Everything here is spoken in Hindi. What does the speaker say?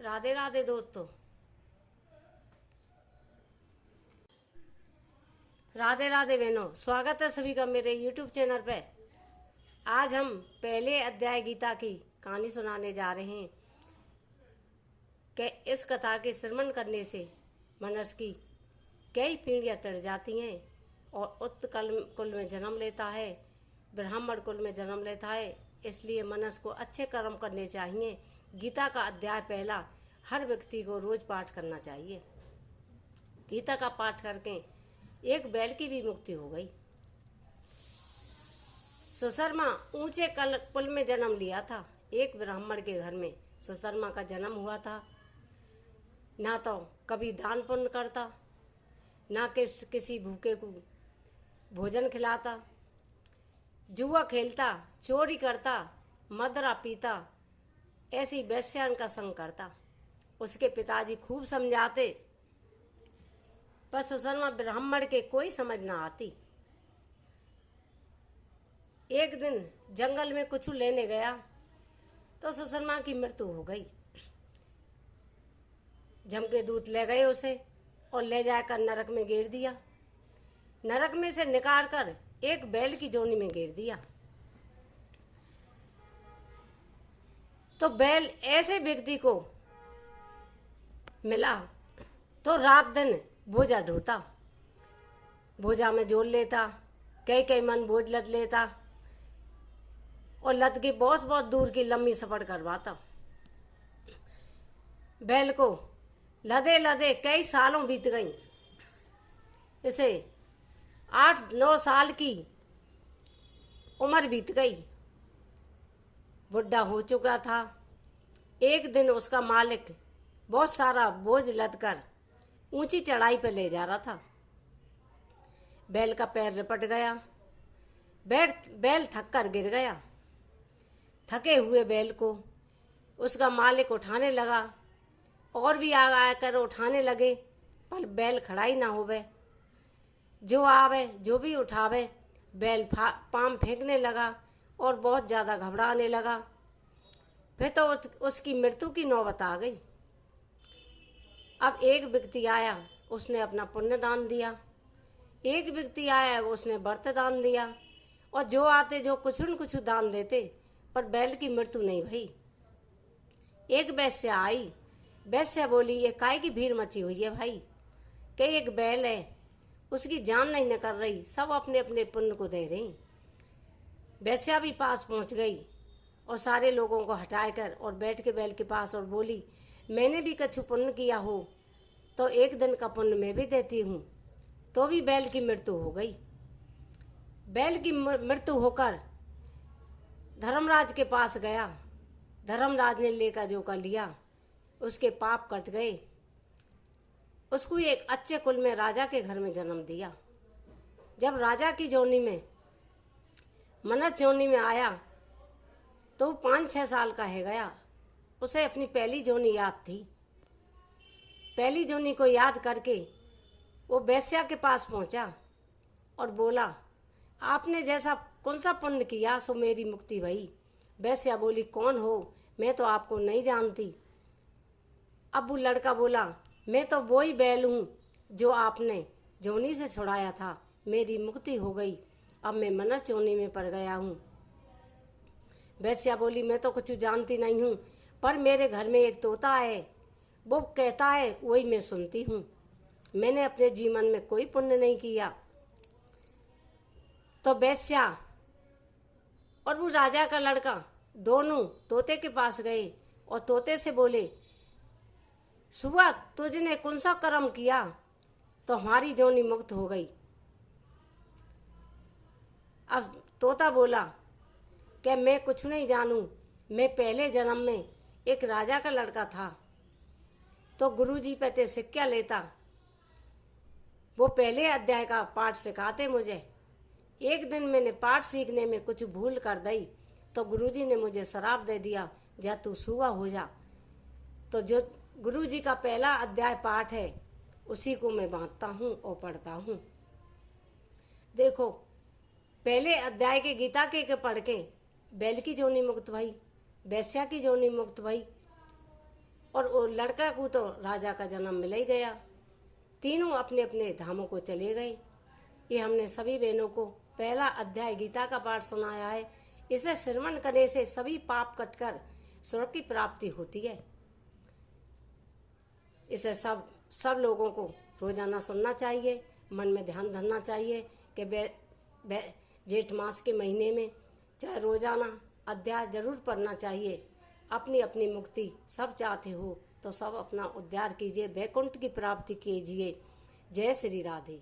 राधे राधे दोस्तों। राधे राधे बहनों, स्वागत है सभी का मेरे YouTube चैनल पे। आज हम पहले अध्याय गीता की कहानी सुनाने जा रहे हैं कि इस कथा के श्रवण करने से मनुष्य की कई पीढ़ियाँ तर जाती हैं और उत्कल कुल में जन्म लेता है, ब्राह्मण कुल में जन्म लेता है। इसलिए मनुष्य को अच्छे कर्म करने चाहिए। गीता का अध्याय पहला हर व्यक्ति को रोज पाठ करना चाहिए। गीता का पाठ करके एक बैल की भी मुक्ति हो गई। सुशर्मा ऊंचे कुल में जन्म लिया था। एक ब्राह्मण के घर में सुशर्मा का जन्म हुआ था। ना तो कभी दान पुण्य करता, ना किसी भूखे को भोजन खिलाता, जुआ खेलता, चोरी करता, मदरा पीता, ऐसी वेश्यान का संग करता। उसके पिताजी खूब समझाते, पर सुशर्मा ब्राह्मण के कोई समझ ना आती। एक दिन जंगल में कुछ लेने गया तो सुशर्मा की मृत्यु हो गई। जमके दूत ले गए उसे और ले जाकर नरक में गिर दिया। नरक में से निकाल कर एक बैल की जोनी में गिर दिया। तो बैल ऐसे व्यक्ति को मिला तो रात दिन बोझा ढोता, बोझा में जोड़ लेता, कई कई मन बोझ लद लेता और लद के बहुत बहुत दूर की लंबी सफर करवाता। बैल को लदे लदे कई सालों बीत गई। इसे 8-9 साल की उम्र बीत गई। बुढ़ा हो चुका था। एक दिन उसका मालिक बहुत सारा बोझ लदकर ऊंची चढ़ाई पर ले जा रहा था। बैल का पैर रिपट गया। बैल थक कर गिर गया। थके हुए बैल को उसका मालिक उठाने लगा और भी आगे आकर उठाने लगे, पर बैल खड़ा ही ना होवे। जो आवे जो भी उठावे, बैल पाम फेंकने लगा और बहुत ज़्यादा घबराने लगा। फिर तो उसकी मृत्यु की नौबत आ गई। अब एक व्यक्ति आया, उसने अपना पुण्य दान दिया। एक व्यक्ति आया, उसने व्रत दान दिया। और जो आते जो कुछ न कुछ दान देते, पर बैल की मृत्यु नहीं भई। एक वैश्या आई। वैश्या बोली, ये काय की भीड़ मची हुई है भाई? कि एक बैल है, उसकी जान नहीं न कर रही, सब अपने अपने पुण्य को दे रही। वैश्या भी पास पहुंच गई और सारे लोगों को हटाकर और बैठ के बैल के पास और बोली, मैंने भी कछु पुण्य किया हो तो एक दिन का पुण्य मैं भी देती हूँ। तो भी बैल की मृत्यु हो गई। बैल की मृत्यु होकर धर्मराज के पास गया। धर्मराज ने लेकर जो कर लिया, उसके पाप कट गए। उसको एक अच्छे कुल में राजा के घर में जन्म दिया। जब राजा की जोनी में मनुष्य जोनी में आया तो 5-6 साल का है गया। उसे अपनी पहली जोनी याद थी। पहली जोनी को याद करके वो वैश्या के पास पहुंचा और बोला, आपने जैसा कौन सा पुण्य किया सो मेरी मुक्ति भई। वैश्या बोली, कौन हो? मैं तो आपको नहीं जानती। अब वो लड़का बोला, मैं तो वही बैल हूँ जो आपने जोनी से छुड़ाया था। मेरी मुक्ति हो गई। अब मैं मनुष्य जोनी में पड़ गया हूँ। वैश्या बोली, मैं तो कुछ जानती नहीं हूँ, पर मेरे घर में एक तोता है, वो कहता है वही मैं सुनती हूँ। मैंने अपने जीवन में कोई पुण्य नहीं किया। तो वैश्या और वो राजा का लड़का दोनों तोते के पास गए और तोते से बोले, सुबह तुझने कौन सा कर्म किया तो हमारी जोनी मुक्त हो गई? अब तोता बोला कि मैं कुछ नहीं जानूं, मैं पहले जन्म में एक राजा का लड़का था, तो गुरुजी पे सिक्का लेता। वो पहले अध्याय का पाठ सिखाते मुझे। एक दिन मैंने पाठ सीखने में कुछ भूल कर दी तो गुरुजी ने मुझे श्राप दे दिया, जा तू सुआ हो जा। तो जो गुरुजी का पहला अध्याय पाठ है उसी को मैं बांटता हूँ और पढ़ता हूँ। देखो, पहले अध्याय के गीता के पढ़ के बैल की जोनी मुक्त भई, वैश्या की जोनी मुक्त भई और वो लड़का को तो राजा का जन्म मिल ही गया। तीनों अपने अपने धामों को चले गए। ये हमने सभी बहनों को पहला अध्याय गीता का पाठ सुनाया है। इसे श्रवण करने से सभी पाप कटकर स्वर्ग की प्राप्ति होती है। इसे सब लोगों को रोजाना सुनना चाहिए, मन में ध्यान धरना चाहिए कि जेठ मास के महीने में चाहे रोजाना अध्याय जरूर पढ़ना चाहिए। अपनी अपनी मुक्ति सब चाहते हो तो सब अपना उद्धार कीजिए, वैकुंठ की प्राप्ति कीजिए। जय श्री राधे।